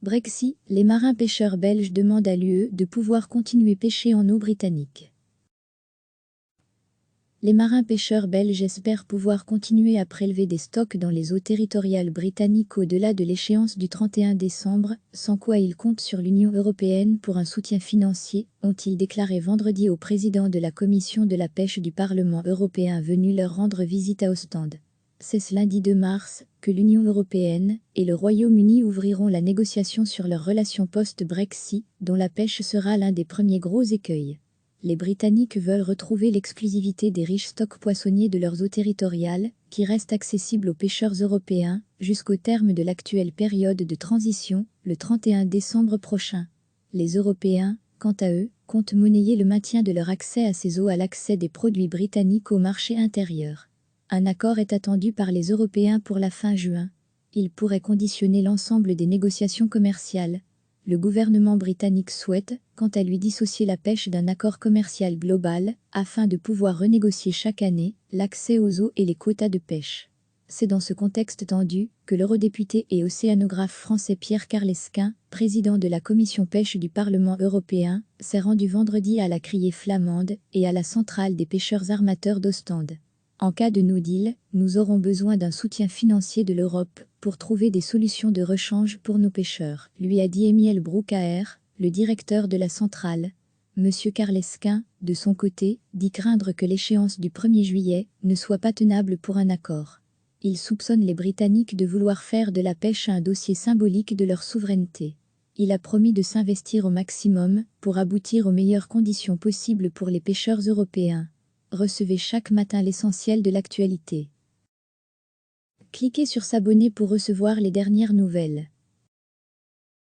Brexit, les marins pêcheurs belges demandent à l'UE de pouvoir continuer pêcher en eau britannique. Les marins pêcheurs belges espèrent pouvoir continuer à prélever des stocks dans les eaux territoriales britanniques au-delà de l'échéance du 31 décembre, sans quoi ils comptent sur l'Union européenne pour un soutien financier, ont-ils déclaré vendredi au président de la commission de la pêche du Parlement européen venu leur rendre visite à Ostende. C'est ce lundi 2 mars que l'Union européenne et le Royaume-Uni ouvriront la négociation sur leurs relations post-Brexit, dont la pêche sera l'un des premiers gros écueils. Les Britanniques veulent retrouver l'exclusivité des riches stocks poissonniers de leurs eaux territoriales, qui restent accessibles aux pêcheurs européens, jusqu'au terme de l'actuelle période de transition, le 31 décembre prochain. Les Européens, quant à eux, comptent monnayer le maintien de leur accès à ces eaux à l'accès des produits britanniques au marché intérieur. Un accord est attendu par les Européens pour la fin juin. Il pourrait conditionner l'ensemble des négociations commerciales. Le gouvernement britannique souhaite, quant à lui, dissocier la pêche d'un accord commercial global, afin de pouvoir renégocier chaque année l'accès aux eaux et les quotas de pêche. C'est dans ce contexte tendu que l'eurodéputé et océanographe français Pierre Carlesquin, président de la commission pêche du Parlement européen, s'est rendu vendredi à la criée flamande et à la centrale des pêcheurs armateurs d'Ostende. En cas de no deal, nous aurons besoin d'un soutien financier de l'Europe pour trouver des solutions de rechange pour nos pêcheurs, lui a dit Émiel Brouckaer, le directeur de la centrale. Monsieur Carlesquin, de son côté, dit craindre que l'échéance du 1er juillet ne soit pas tenable pour un accord. Il soupçonne les Britanniques de vouloir faire de la pêche un dossier symbolique de leur souveraineté. Il a promis de s'investir au maximum pour aboutir aux meilleures conditions possibles pour les pêcheurs européens. Recevez chaque matin l'essentiel de l'actualité. Cliquez sur s'abonner pour recevoir les dernières nouvelles.